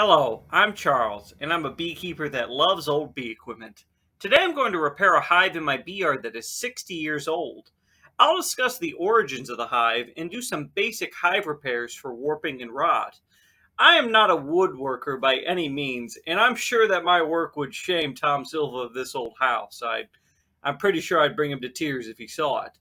Hello, I'm Charles, and I'm a beekeeper that loves old bee equipment. Today I'm going to repair a hive in my bee yard that is 60 years old. I'll discuss the origins of the hive and do some basic hive repairs for warping and rot. I am not a woodworker by any means, and I'm sure that my work would shame Tom Silva of this old house. I'm pretty sure I'd bring him to tears if he saw it.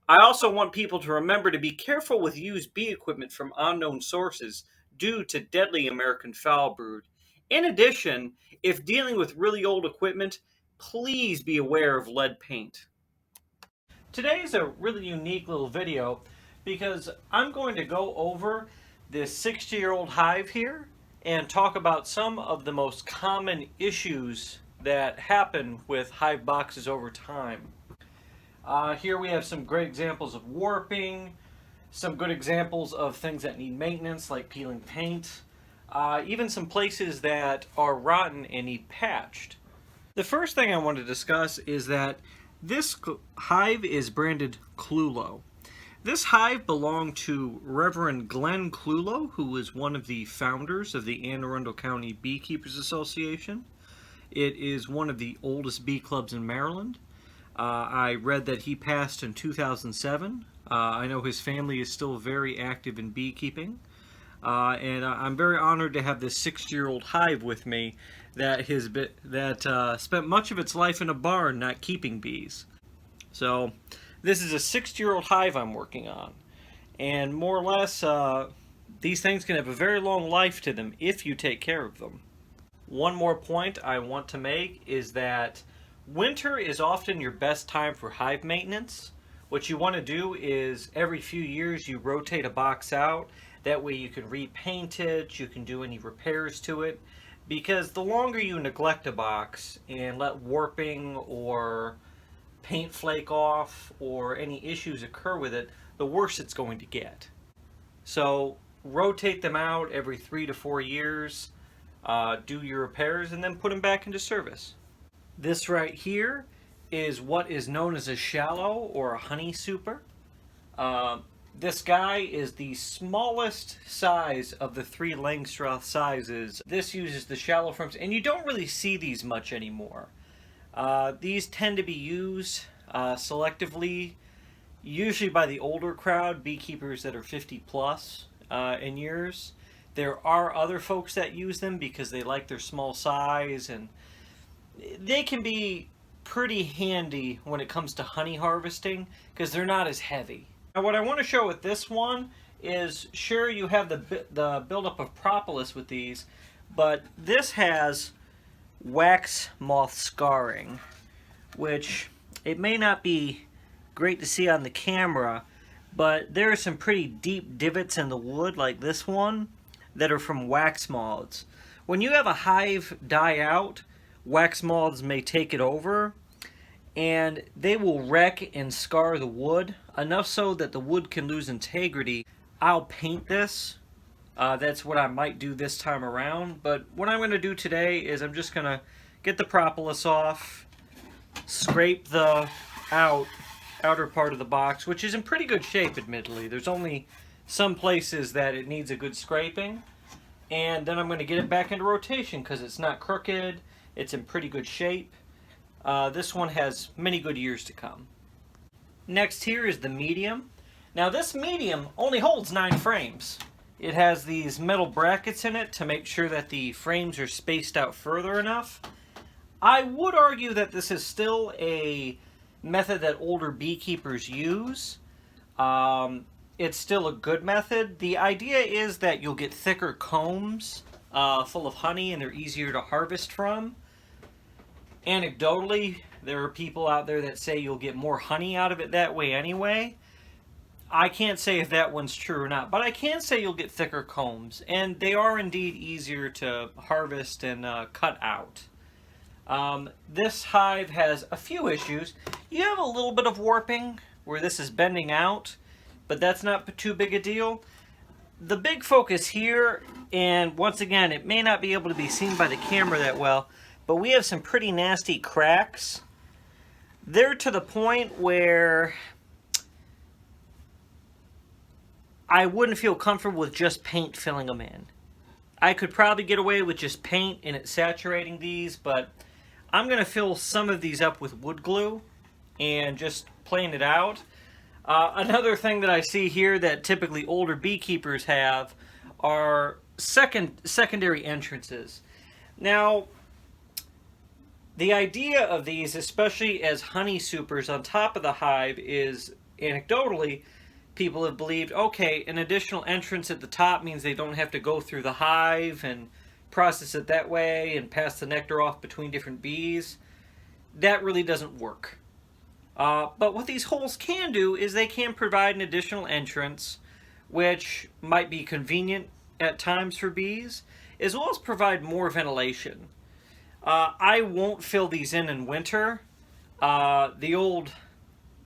I also want people to remember to be careful with used bee equipment from unknown sources due to deadly American foul brood. In addition, if dealing with really old equipment, please be aware of lead paint. Today is a really unique little video because I'm going to go over this 60-year-old hive here and talk about some of the most common issues that happen with hive boxes over time. Here we have some great examples of warping, some good examples of things that need maintenance like peeling paint, even some places that are rotten and need patched. The first thing I want to discuss is that this hive is branded Clulow. This hive belonged to Reverend Glenn Clulow, who was one of the founders of the Arundel County Beekeepers Association. It is one of the oldest bee clubs in Maryland. I read that he passed in 2007. I know his family is still very active in beekeeping. And I'm very honored to have this 60-year-old hive with me that spent much of its life in a barn not keeping bees. So this is a 60-year-old hive I'm working on. And more or less, these things can have a very long life to them if you take care of them. One more point I want to make is that winter is often your best time for hive maintenance. What you want to do is every few years you rotate a box out. That way you can repaint it, you can do any repairs to it. Because the longer you neglect a box and let warping or paint flake off or any issues occur with it, the worse it's going to get. So rotate them out every 3 to 4 years, do your repairs, and then put them back into service. This right here is what is known as a shallow or a honey super. This guy is the smallest size of the 3 Langstroth sizes. This uses the shallow frames, and you don't really see these much anymore. These tend to be used selectively, usually by the older crowd, beekeepers that are 50 plus in years. There are other folks that use them because they like their small size, and they can be pretty handy when it comes to honey harvesting because they're not as heavy. Now what I want to show with this one is, sure, you have the buildup of propolis with these, but this has wax moth scarring, which it may not be great to see on the camera, but there are some pretty deep divots in the wood like this one that are from wax moths. When you have a hive die out, wax moths may take it over, and they will wreck and scar the wood, enough so that the wood can lose integrity. I'll paint this. That's what I might do this time around, but what I'm going to do today is I'm just going to get the propolis off, scrape the outer part of the box, which is in pretty good shape, admittedly. There's only some places that it needs a good scraping, and then I'm going to get it back into rotation because it's not crooked. It's in pretty good shape. This one has many good years to come. Next here is the medium. Now this medium only holds 9 frames. It has these metal brackets in it to make sure that the frames are spaced out further enough. I would argue that this is still a method that older beekeepers use. It's still a good method. The idea is that you'll get thicker combs full of honey, and they're easier to harvest from. Anecdotally, there are people out there that say you'll get more honey out of it that way anyway. I can't say if that one's true or not, but I can say you'll get thicker combs, and they are indeed easier to harvest and cut out. This hive has a few issues. You have a little bit of warping where this is bending out, but that's not too big a deal. The big focus here, and once again, it may not be able to be seen by the camera that well, but we have some pretty nasty cracks. They're to the point where I wouldn't feel comfortable with just paint filling them in. I could probably get away with just paint and it saturating these, but I'm going to fill some of these up with wood glue and just plane it out. Another thing that I see here that typically older beekeepers have are secondary entrances. Now, the idea of these, especially as honey supers on top of the hive, is anecdotally, people have believed, okay, an additional entrance at the top means they don't have to go through the hive and process it that way and pass the nectar off between different bees. That really doesn't work. But what these holes can do is they can provide an additional entrance, which might be convenient at times for bees, as well as provide more ventilation. I won't fill these in winter. The old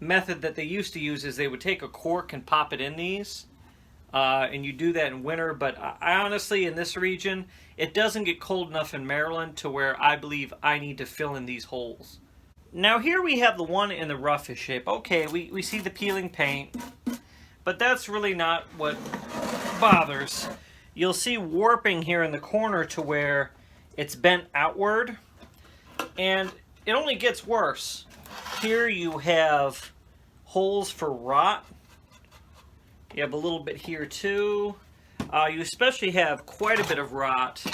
method that they used to use is they would take a cork and pop it in these, and you do that in winter, but I honestly, in this region, it doesn't get cold enough in Maryland to where I believe I need to fill in these holes. Now here we have the one in the roughest shape. Okay, we see the peeling paint, but that's really not what bothers. You'll see warping here in the corner to where it's bent outward, and it only gets worse. Here you have holes for rot. You have a little bit here too. You especially have quite a bit of rot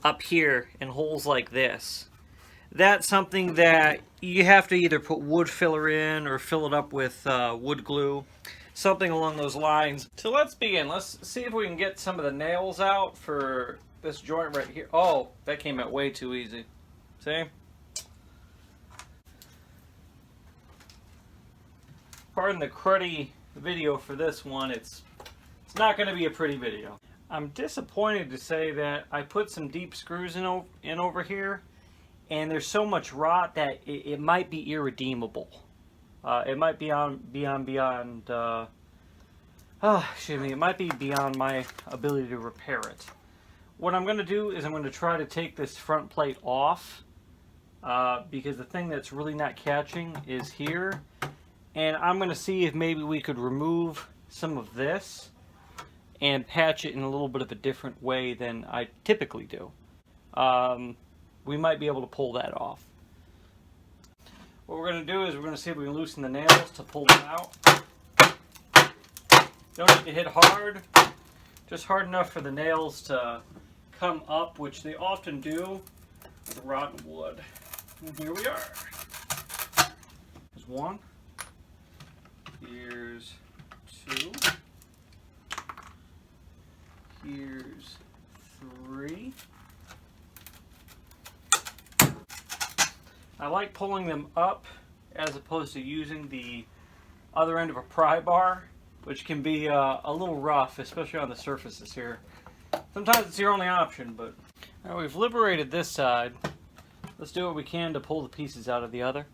up here in holes like this. That's something that you have to either put wood filler in or fill it up with wood glue, something along those lines. So let's begin. Let's see if we can get some of the nails out for this joint right here. Oh, that came out way too easy. See? Pardon the cruddy video for this one. It's not going to be a pretty video. I'm disappointed to say that I put some deep screws in over here, and there's so much rot that it might be irredeemable. It might be it might be beyond my ability to repair it. What I'm going to do is I'm going to try to take this front plate off, because the thing that's really not catching is here. And I'm going to see if maybe we could remove some of this and patch it in a little bit of a different way than I typically do. We might be able to pull that off. What we're going to do is we're going to see if we can loosen the nails to pull them out. Don't need to hit hard, just hard enough for the nails to come up, which they often do with rotten wood. And here we are. There's one. Here's two. Here's three. I like pulling them up as opposed to using the other end of a pry bar, which can be a little rough, especially on the surfaces here. Sometimes it's your only option, but... All right, we've liberated this side. Let's do what we can to pull the pieces out of the other.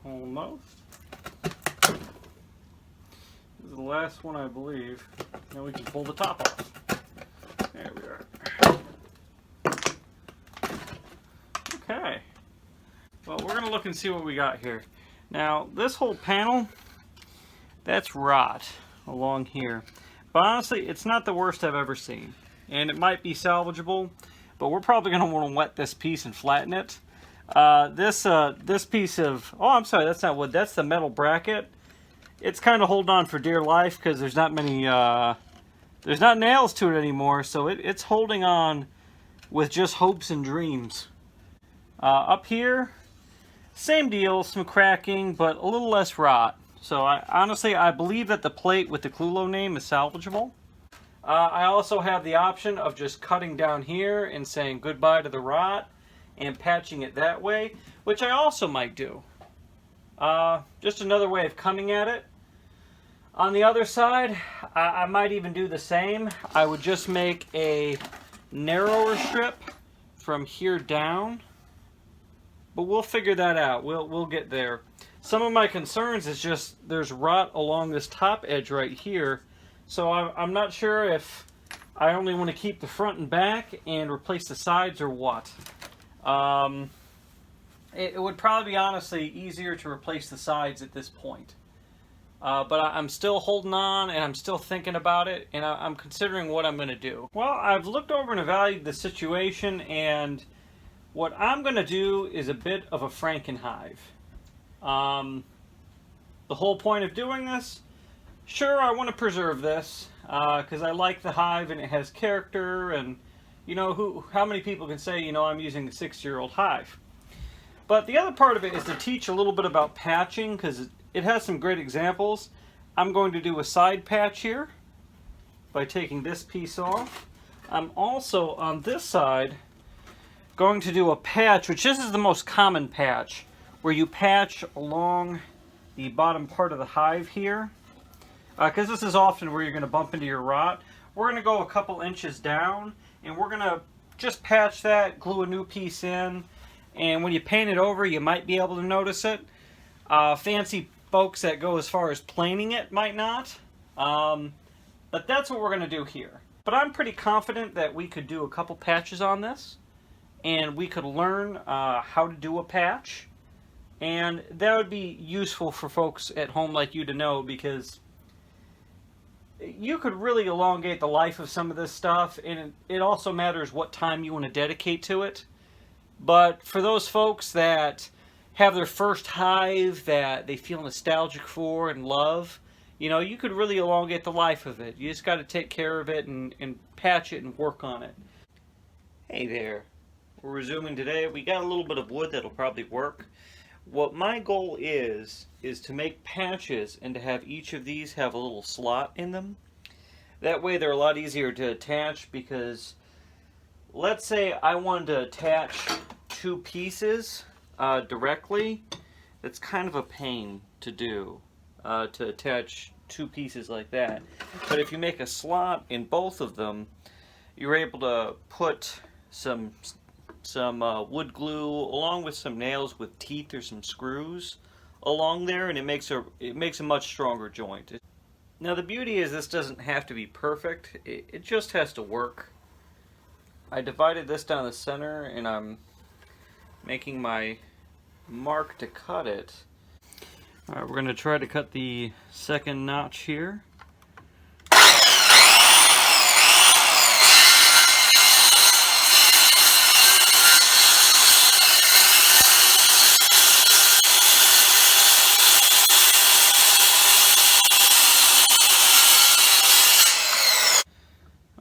Almost. This is the last one, I believe. Now we can pull the top off. There we are. Okay. Well, we're going to look and see what we got here. Now, this whole panel, that's rot along here. But honestly, it's not the worst I've ever seen. And it might be salvageable, but we're probably going to want to wet this piece and flatten it. This piece of, oh, I'm sorry, that's not wood, that's the metal bracket. It's kind of holding on for dear life because there's not many, there's not nails to it anymore, so it's holding on with just hopes and dreams. Up here, same deal, some cracking, but a little less rot. So honestly, I believe that the plate with the Clulow name is salvageable. I also have the option of just cutting down here and saying goodbye to the rot and patching it that way, which I also might do. Just another way of coming at it. On the other side, I might even do the same. I would just make a narrower strip from here down, but we'll figure that out. We'll get there. Some of my concerns is just there's rot along this top edge right here, so I'm not sure if I only want to keep the front and back and replace the sides or what. It would probably be honestly easier to replace the sides at this point. but I'm still holding on, and I'm still thinking about it, and I'm considering what I'm going to do. Well, I've looked over and evaluated the situation, and what I'm going to do is a bit of a Frankenhive. The whole point of doing this, sure, I want to preserve this because I like the hive and it has character, and you know, how many people can say, you know, I'm using a 6-year-old hive? But the other part of it is to teach a little bit about patching, because it has some great examples. I'm going to do a side patch here by taking this piece off. I'm also on this side going to do a patch, which this is the most common patch, where you patch along the bottom part of the hive here, because this is often where you're going to bump into your rot. We're going to go a couple inches down, and we're going to just patch that, glue a new piece in, and when you paint it over, you might be able to notice it. Fancy folks that go as far as planing it might not, but that's what we're going to do here. But I'm pretty confident that we could do a couple patches on this, and we could learn how to do a patch, and that would be useful for folks at home like you to know, because you could really elongate the life of some of this stuff, and it also matters what time you want to dedicate to it. But for those folks that have their first hive that they feel nostalgic for and love, you know, you could really elongate the life of it. You just got to take care of it and patch it and work on it. Hey there. We're resuming today. We got a little bit of wood that'll probably work. What my goal is to make patches and to have each of these have a little slot in them. That way they're a lot easier to attach, because let's say I wanted to attach 2 pieces directly. That's kind of a pain to do, to attach 2 pieces like that. But if you make a slot in both of them, you're able to put some wood glue along with some nails with teeth or some screws along there, and it makes a much stronger joint. Now the beauty is this doesn't have to be perfect, it just has to work. I divided this down the center, and I'm making my mark to cut it. Alright, we're going to try to cut the second notch here.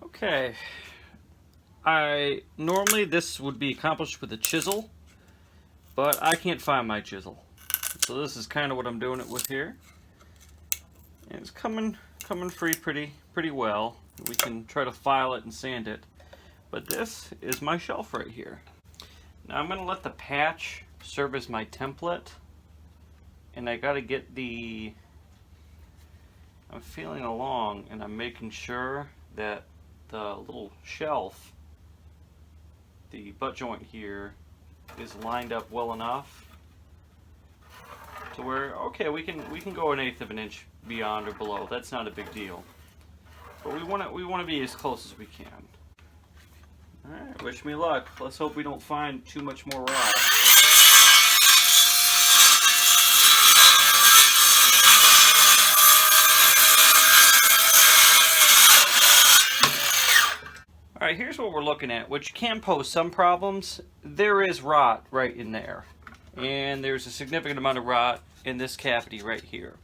Okay. Normally this would be accomplished with a chisel, but I can't find my chisel. So this is kind of what I'm doing it with here. And it's coming free pretty well. We can try to file it and sand it. But this is my shelf right here. Now I'm going to let the patch serve as my template. And I got to get I'm feeling along, and I'm making sure that the little shelf, the butt joint here, is lined up well enough to where, okay, we can go 1/8 of an inch beyond or below. That's not a big deal. But we want to be as close as we can. All right, wish me luck. Let's hope we don't find too much more rot. Alright, here's what we're looking at, which can pose some problems. There is rot right in there. And there's a significant amount of rot in this cavity right here.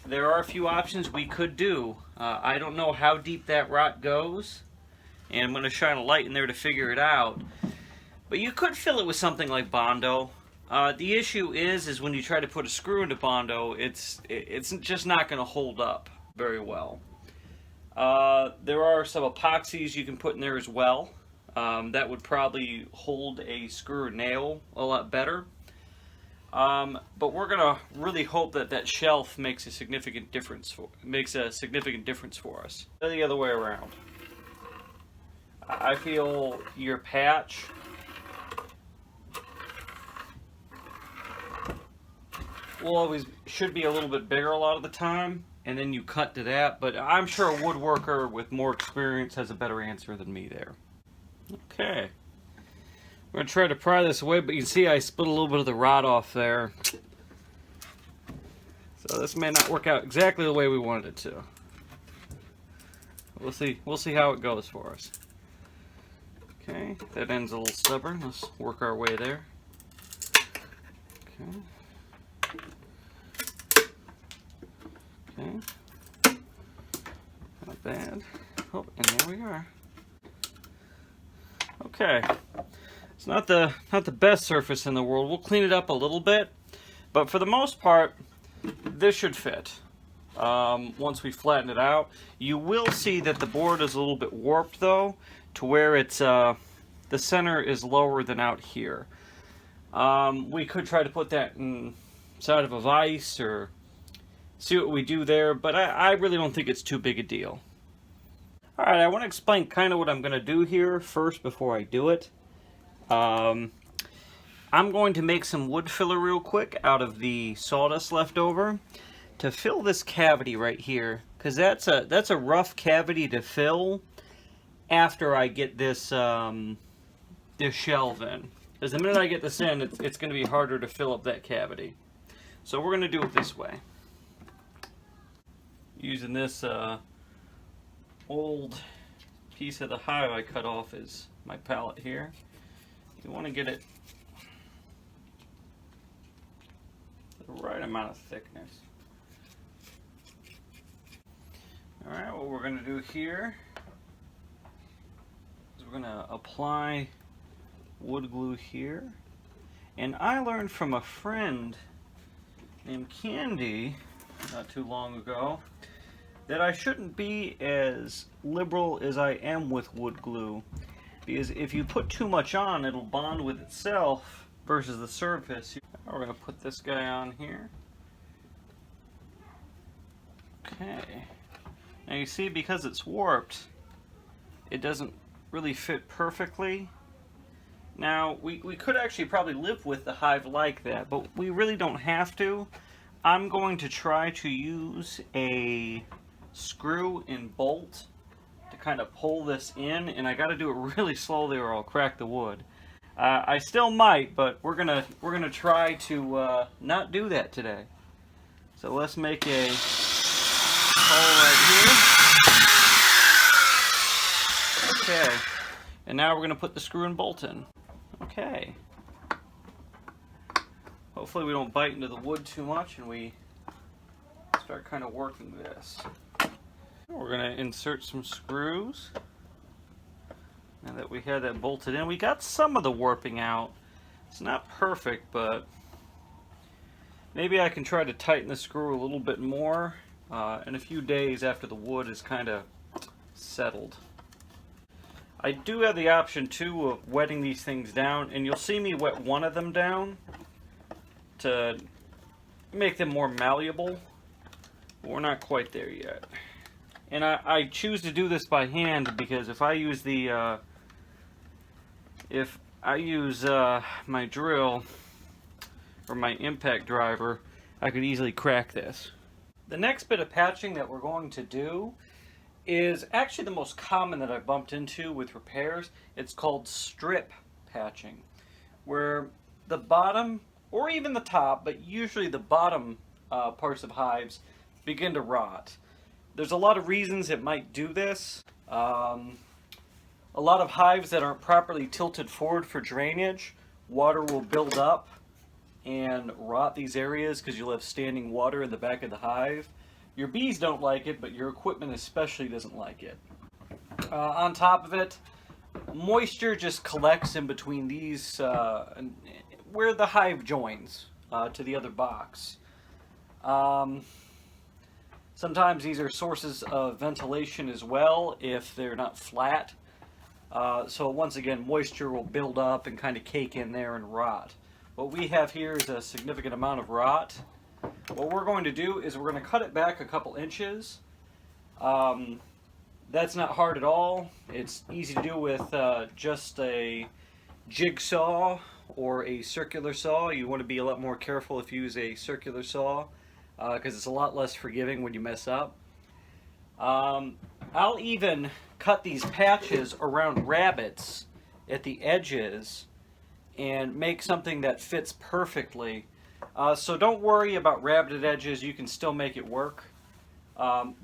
There are a few options we could do. I don't know how deep that rot goes, and I'm going to shine a light in there to figure it out. But you could fill it with something like Bondo. The issue is when you try to put a screw into Bondo, it's just not going to hold up very well. There are some epoxies you can put in there as well. That would probably hold a screw or nail a lot better. But we're gonna really hope that that shelf makes a significant difference for us. The other way around. I feel your patch should be a little bit bigger a lot of the time, and then you cut to that, but I'm sure a woodworker with more experience has a better answer than me there. Okay. I'm going to try to pry this away, but you can see I split a little bit of the rot off there. So this may not work out exactly the way we wanted it to. We'll see. We'll see how it goes for us. Okay, that end's a little stubborn. Let's work our way there. Okay. Okay. Not bad. Oh, and there we are. Okay. It's not the best surface in the world. We'll clean it up a little bit, but for the most part, this should fit. Once we flatten it out, you will see that the board is a little bit warped though, to where it's the center is lower than out here. We could try to put that inside of a vise or see what we do there, but I really don't think it's too big a deal. Alright, I want to explain kind of what I'm going to do here first before I do it. I'm going to make some wood filler real quick out of the sawdust left over to fill this cavity right here, because that's a rough cavity to fill after I get this this shelve in. Because the minute I get this in, it's going to be harder to fill up that cavity. So we're going to do it this way. Using this old piece of the hive I cut off as my pallet here. You want to get it the right amount of thickness. Alright, what we're going to do here is we're going to apply wood glue here. And I learned from a friend named Candy not too long ago that I shouldn't be as liberal as I am with wood glue, because if you put too much on, it'll bond with itself versus the surface. We're going to put this guy on here. Okay. Now you see, because it's warped, it doesn't really fit perfectly. Now, we could actually probably live with the hive like that, but we really don't have to. I'm going to try to use a screw and bolt to kind of pull this in, and I got to do it really slowly or I'll crack the wood. I still might, but we're gonna try to not do that today. So let's make a hole right here. Okay, and now we're gonna put the screw and bolt in. Okay. Hopefully we don't bite into the wood too much and we start kind of working this. We're going to insert some screws. Now that we had that bolted in, we got some of the warping out. It's not perfect, but maybe I can try to tighten the screw a little bit more in a few days after the wood is kind of settled. I do have the option too of wetting these things down, and you'll see me wet one of them down to make them more malleable. But we're not quite there yet. And I choose to do this by hand because if I use the my drill or my impact driver, I could easily crack this. The next bit of patching that we're going to do is actually the most common that I've bumped into with repairs. It's called strip patching, where the bottom, or even the top, but usually the bottom parts of hives begin to rot. There's a lot of reasons it might do this. A lot of hives that aren't properly tilted forward for drainage, water will build up and rot these areas because you'll have standing water in the back of the hive. Your bees don't like it, but your equipment especially doesn't like it. On top of it, moisture just collects in between these, where the hive joins to the other box. Sometimes these are sources of ventilation as well if they're not flat. So once again, moisture will build up and kind of cake in there and rot. What we have here is a significant amount of rot. What we're going to do is we're going to cut it back a couple inches. That's not hard at all. It's easy to do with just a jigsaw or a circular saw. You want to be a lot more careful if you use a circular saw because it's a lot less forgiving when you mess up. I'll even cut these patches around rabbets at the edges and make something that fits perfectly. So don't worry about rabbited edges, you can still make it work.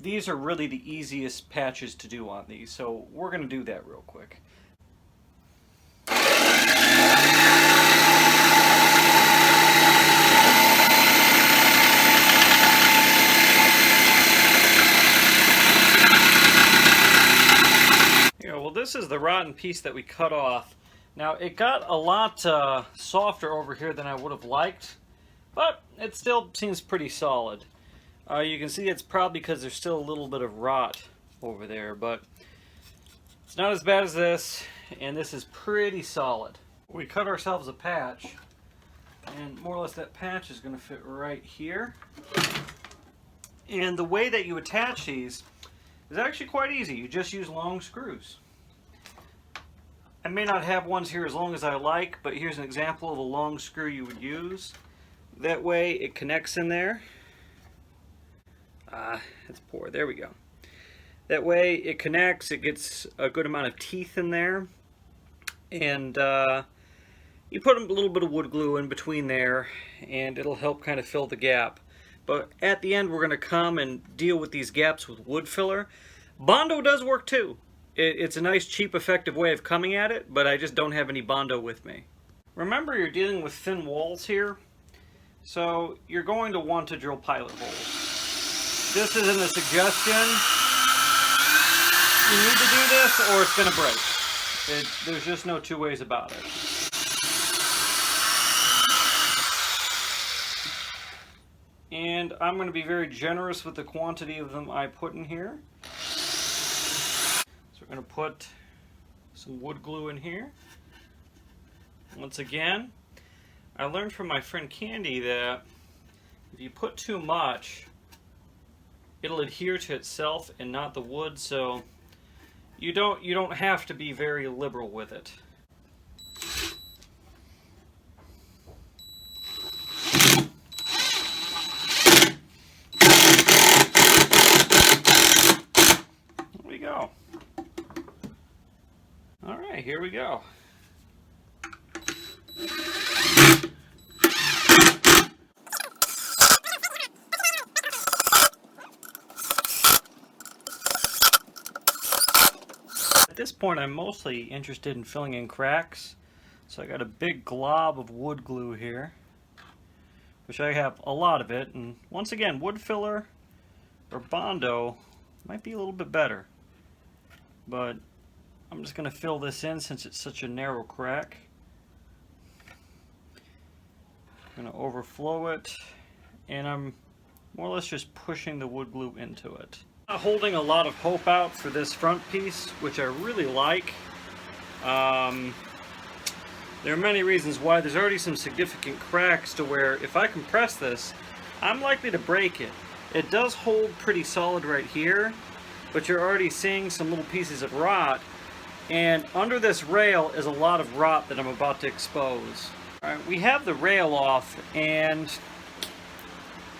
These are really the easiest patches to do on these, so we're going to do that real quick. Well, this is the rotten piece that we cut off. Now, it got a lot softer over here than I would have liked, but it still seems pretty solid. You can see it's probably because there's still a little bit of rot over there, but it's not as bad as this, and this is pretty solid. We cut ourselves a patch, and more or less that patch is going to fit right here. And the way that you attach these is actually quite easy. You just use long screws. I may not have ones here as long as I like, but here's an example of a long screw you would use. That way it connects in there. It's poor. There we go. That way it connects, it gets a good amount of teeth in there, and you put a little bit of wood glue in between there, and it'll help kind of fill the gap. But at the end, we're going to come and deal with these gaps with wood filler. Bondo does work too. It's a nice, cheap, effective way of coming at it, but I just don't have any Bondo with me. Remember, you're dealing with thin walls here, so you're going to want to drill pilot holes. This isn't a suggestion. You need to do this or it's going to break. There's just no two ways about it. And I'm going to be very generous with the quantity of them I put in here. So we're going to put some wood glue in here. Once again, I learned from my friend Candy that if you put too much, it'll adhere to itself and not the wood, so you don't have to be very liberal with it. There we go. All right, here we go. At this point, I'm mostly interested in filling in cracks, so I got a big glob of wood glue here, which I have a lot of it, and once again, wood filler or Bondo might be a little bit better, but I'm just going to fill this in since it's such a narrow crack. I'm going to overflow it, and I'm more or less just pushing the wood glue into it. I'm holding a lot of hope out for this front piece, which I really like. There are many reasons why. There's already some significant cracks to where if I compress this, I'm likely to break it. It does hold pretty solid right here, but you're already seeing some little pieces of rot, and under this rail is a lot of rot that I'm about to expose. Alright, we have the rail off, and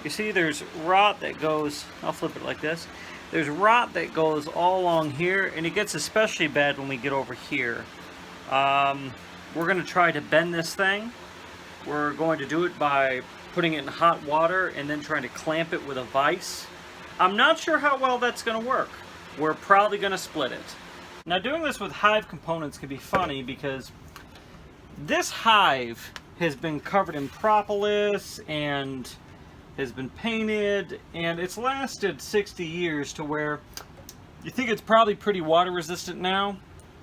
you see there's rot that goes, I'll flip it like this. There's rot that goes all along here, and it gets especially bad when we get over here. We're going to try to bend this thing. We're going to do it by putting it in hot water and then trying to clamp it with a vise. I'm not sure how well that's going to work. We're probably going to split it. Now, doing this with hive components can be funny because this hive has been covered in propolis and has been painted, and it's lasted 60 years to where you think it's probably pretty water resistant now.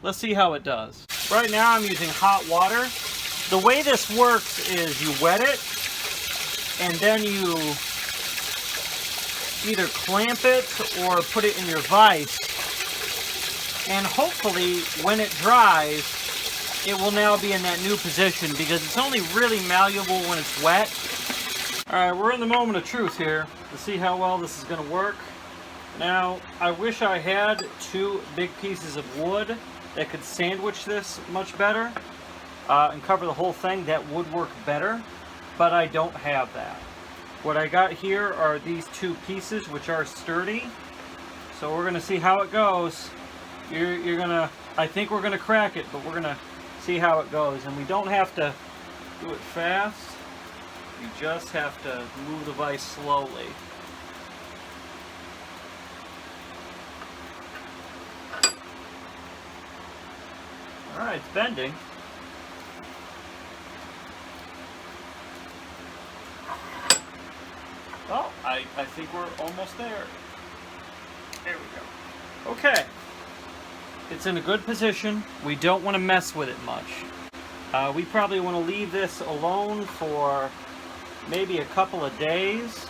Let's see how it does. Right now I'm using hot water. The way this works is you wet it and then you either clamp it or put it in your vise, and hopefully when it dries it will now be in that new position because it's only really malleable when it's wet. Alright, we're in the moment of truth here to see how well this is going to work. Now, I wish I had two big pieces of wood that could sandwich this much better and cover the whole thing. That would work better, but I don't have that. What I got here are these two pieces, which are sturdy. So we're going to see how it goes. I think we're going to crack it, but we're going to see how it goes. And we don't have to do it fast. You just have to move the vise slowly. Alright, it's bending. Oh, I think we're almost there. There we go. Okay. It's in a good position. We don't want to mess with it much. We probably want to leave this alone for maybe a couple of days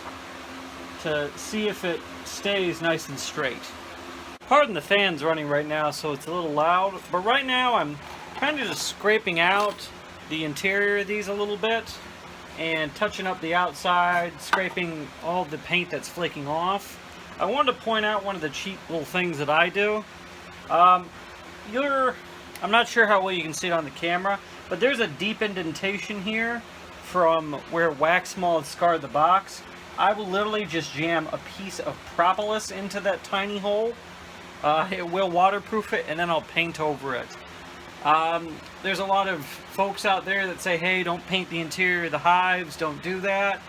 to see if it stays nice and straight. Pardon the fans running right now, so it's a little loud, but right now I'm kind of just scraping out the interior of these a little bit and touching up the outside, scraping all the paint that's flaking off. I wanted to point out one of the cheap little things that I do. I'm not sure how well you can see it on the camera, but there's a deep indentation here from where wax mold scarred the box. I will literally just jam a piece of propolis into that tiny hole. It will waterproof it, and then I'll paint over it. There's a lot of folks out there that say, hey, don't paint the interior of the hives, don't do that.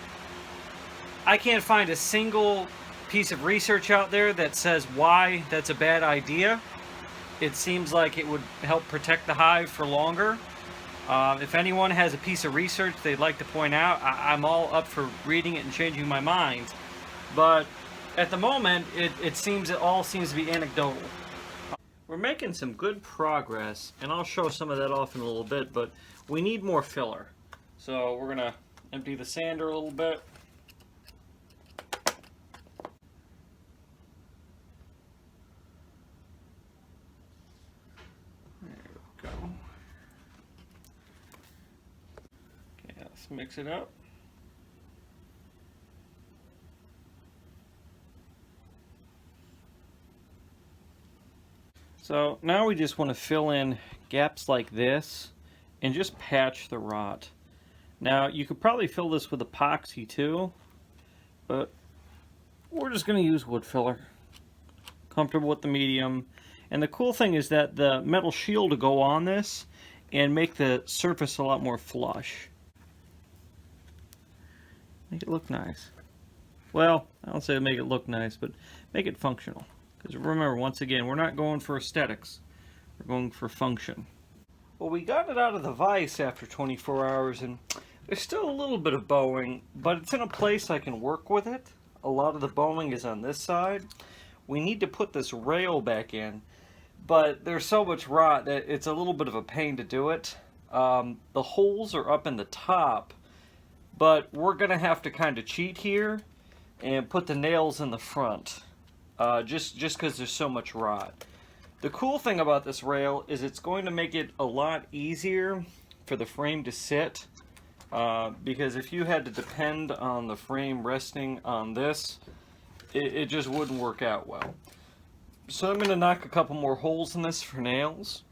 I can't find a single piece of research out there that says why that's a bad idea. It seems like it would help protect the hive for longer. If anyone has a piece of research they'd like to point out, I'm all up for reading it and changing my mind. But at the moment, it all seems to be anecdotal. We're making some good progress, and I'll show some of that off in a little bit, but we need more filler. So we're going to empty the sander a little bit. Let's mix it up. So now we just want to fill in gaps like this and just patch the rot. Now you could probably fill this with epoxy too, but we're just going to use wood filler. Comfortable with the medium. And the cool thing is that the metal shield will go on this and make the surface a lot more flush. Make it look nice. Well, I don't say make it look nice, but make it functional. Because remember, once again, we're not going for aesthetics. We're going for function. Well, we got it out of the vise after 24 hours, and there's still a little bit of bowing, but it's in a place I can work with it. A lot of the bowing is on this side. We need to put this rail back in, but there's so much rot that it's a little bit of a pain to do it. The holes are up in the top, but we're going to have to kind of cheat here and put the nails in the front, just because there's so much rot. The cool thing about this rail is it's going to make it a lot easier for the frame to sit, because if you had to depend on the frame resting on this, it just wouldn't work out well. So I'm going to knock a couple more holes in this for nails,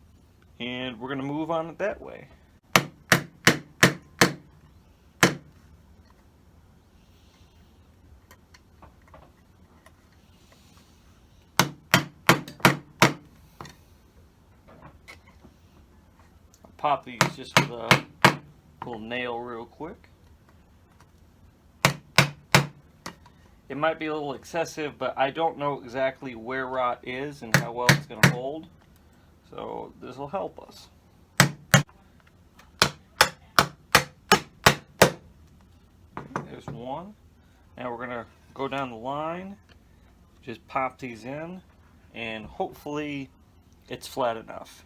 and we're going to move on it that way. Pop these just with a little nail real quick. It might be a little excessive, but I don't know exactly where rot is and how well it's going to hold. So this will help us. There's one. Now we're going to go down the line, just pop these in, and hopefully it's flat enough.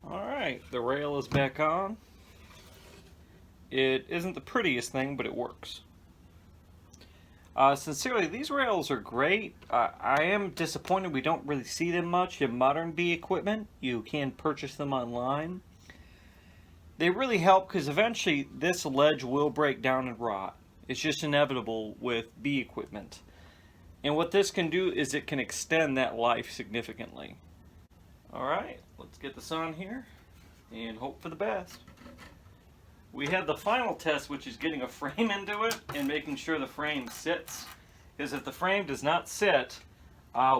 Alright, the rail is back on. It isn't the prettiest thing, but it works. Sincerely, these rails are great. I am disappointed we don't really see them much in modern bee equipment. You can purchase them online. They really help because eventually this ledge will break down and rot. It's just inevitable with bee equipment. And what this can do is it can extend that life significantly. Alright, let's get this on here and hope for the best. We have the final test, which is getting a frame into it and making sure the frame sits. Because if the frame does not sit,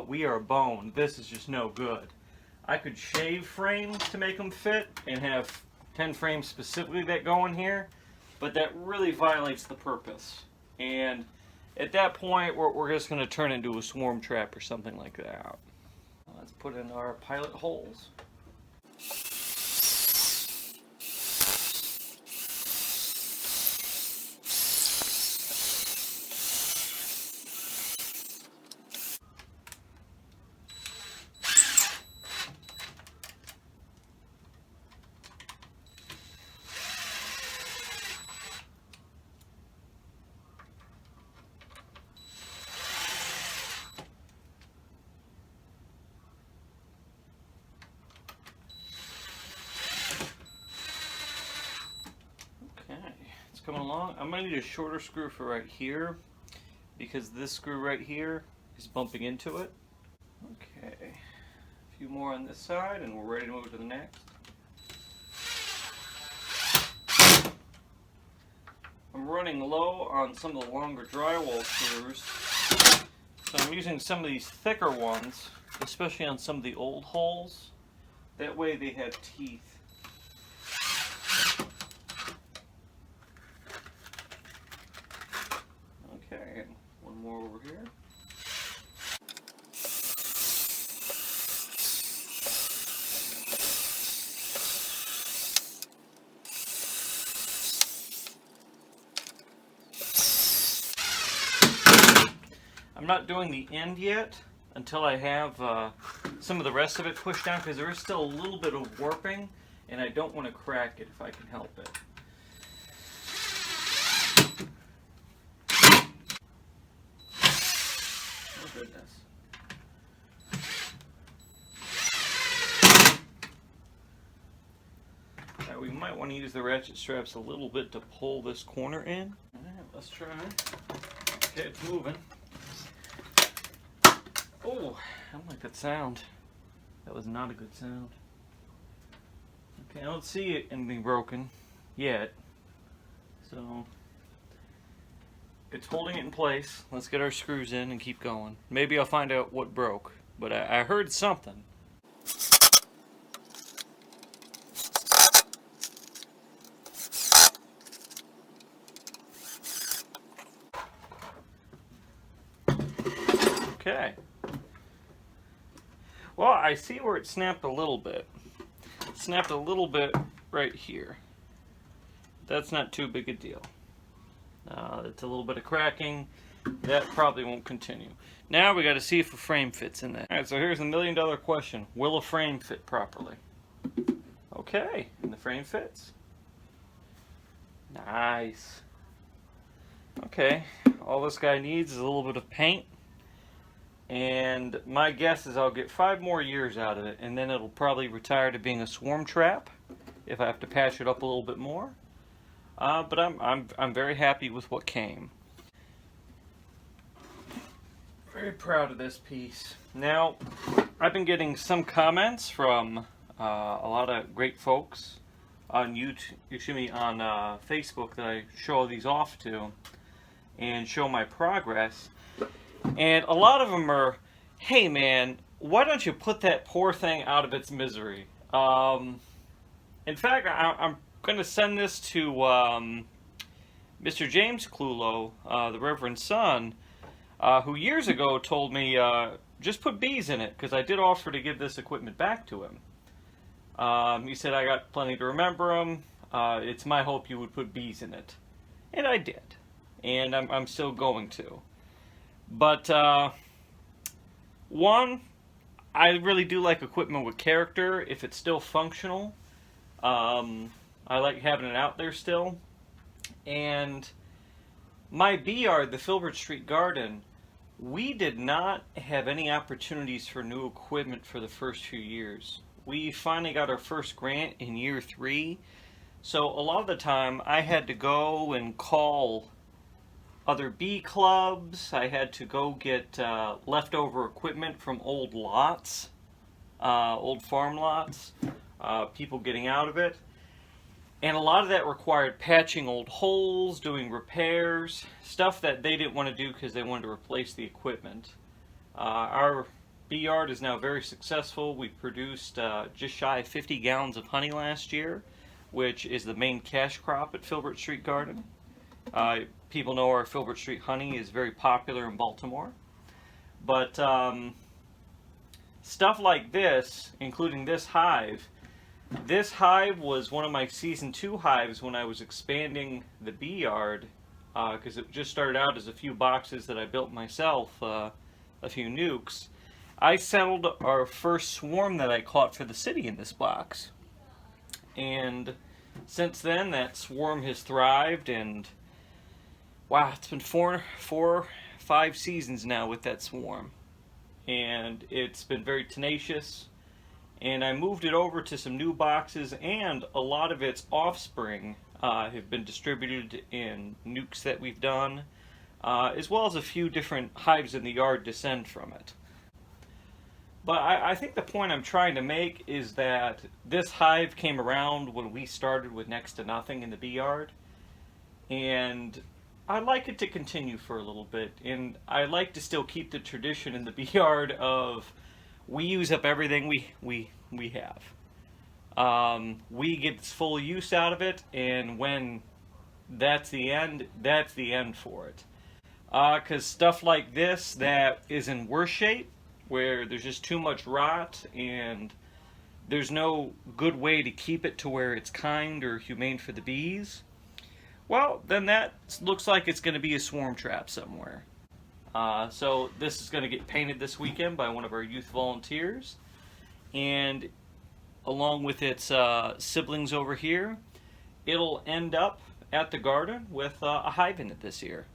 we are boned. This is just no good. I could shave frames to make them fit and have 10 frames specifically that go in here, but that really violates the purpose. And at that point, we're just going to turn it into a swarm trap or something like that. Let's put in our pilot holes. Coming along. I'm going to need a shorter screw for right here because this screw right here is bumping into it. Okay, a few more on this side and we're ready to move to the next. I'm running low on some of the longer drywall screws, so I'm using some of these thicker ones, especially on some of the old holes. That way they have teeth. Okay, one more over here. I'm not doing the end yet until I have some of the rest of it pushed down because there is still a little bit of warping and I don't want to crack it if I can help it. Oh goodness. Now we might want to use the ratchet straps a little bit to pull this corner in. Alright, let's try. Okay, it's moving. Oh, I don't like that sound. That was not a good sound. Okay, I don't see anything broken yet. So, it's holding it in place. Let's get our screws in and keep going. Maybe I'll find out what broke. But I heard something. Okay. Well, I see where it snapped a little bit. It snapped a little bit right here. That's not too big a deal. It's a little bit of cracking. That probably won't continue. Now we got to see if a frame fits in there. Alright, so here's the $1,000,000 question. Will a frame fit properly? Okay, and the frame fits. Nice. Okay, all this guy needs is a little bit of paint. And my guess is I'll get 5 more years out of it, and then it'll probably retire to being a swarm trap if I have to patch it up a little bit more. But I'm very happy with what came. Very proud of this piece. Now, I've been getting some comments from a lot of great folks on on Facebook that I show these off to and show my progress. And a lot of them are, hey man, why don't you put that poor thing out of its misery? In fact, I'm going to send this to Mr. James Clulow, the Reverend son, who years ago told me, just put bees in it, because I did offer to give this equipment back to him. He said, I got plenty to remember them. It's my hope you would put bees in it. And I did. And I'm still going to. But, one, I really do like equipment with character if it's still functional. I like having it out there still. And my bee yard, the Filbert Street Garden, we did not have any opportunities for new equipment for the first few years. We finally got our first grant in year 3. So a lot of the time I had to go and call other bee clubs. I had to go get leftover equipment from old lots, old farm lots, people getting out of it. And a lot of that required patching old holes, doing repairs, stuff that they didn't want to do because they wanted to replace the equipment. Our bee yard is now very successful. We produced just shy of 50 gallons of honey last year, which is the main cash crop at Filbert Street Garden. People know our Filbert Street honey is very popular in Baltimore. But stuff like this, including this hive was one of my season 2 hives when I was expanding the bee yard, because it just started out as a few boxes that I built myself, a few nukes. I settled our first swarm that I caught for the city in this box. And since then, that swarm has thrived, and wow, it's been four, 5 seasons now with that swarm. And it's been very tenacious. And I moved it over to some new boxes, and a lot of its offspring have been distributed in nukes that we've done, as well as a few different hives in the yard descend from it. But I think the point I'm trying to make is that this hive came around when we started with next to nothing in the bee yard, and I'd like it to continue for a little bit, and I like to still keep the tradition in the bee yard of we use up everything we have. We get full use out of it, and when that's the end for it. Because stuff like this that is in worse shape, where there's just too much rot and there's no good way to keep it to where it's kind or humane for the bees, well, then that looks like it's going to be a swarm trap somewhere. So this is going to get painted this weekend by one of our youth volunteers, and along with its siblings over here, it'll end up at the garden with a hive in it this year.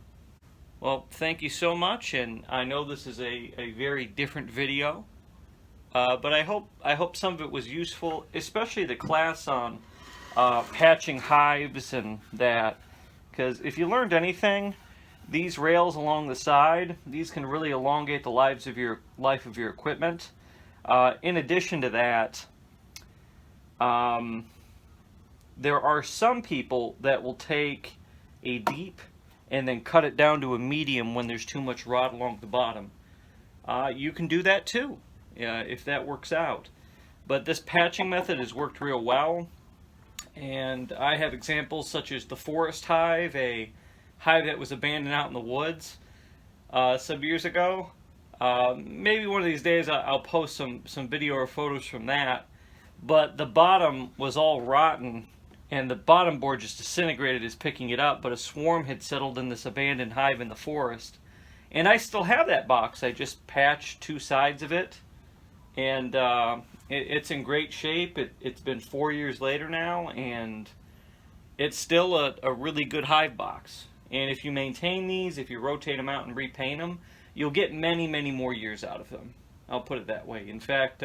Well, thank you so much, and I know this is a very different video, but I hope some of it was useful, especially the class on patching hives and that, because if you learned anything, these rails along the side, these can really elongate the life of your equipment. In addition to that, there are some people that will take a deep and then cut it down to a medium when there's too much rot along the bottom. You can do that too, if that works out. But this patching method has worked real well, and I have examples such as the forest hive, a hive that was abandoned out in the woods some years ago. Maybe one of these days I'll post some video or photos from that, but the bottom was all rotten and the bottom board just disintegrated as picking it up, but a swarm had settled in this abandoned hive in the forest. And I still have that box. I just patched 2 sides of it, and it's in great shape. It's been 4 years later now, and it's still a really good hive box. And if you maintain these, if you rotate them out and repaint them, you'll get many, many more years out of them. I'll put it that way. In fact,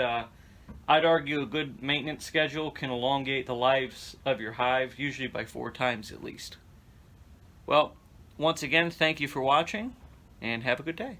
I'd argue a good maintenance schedule can elongate the lives of your hive, usually by 4 times at least. Well, once again, thank you for watching, and have a good day.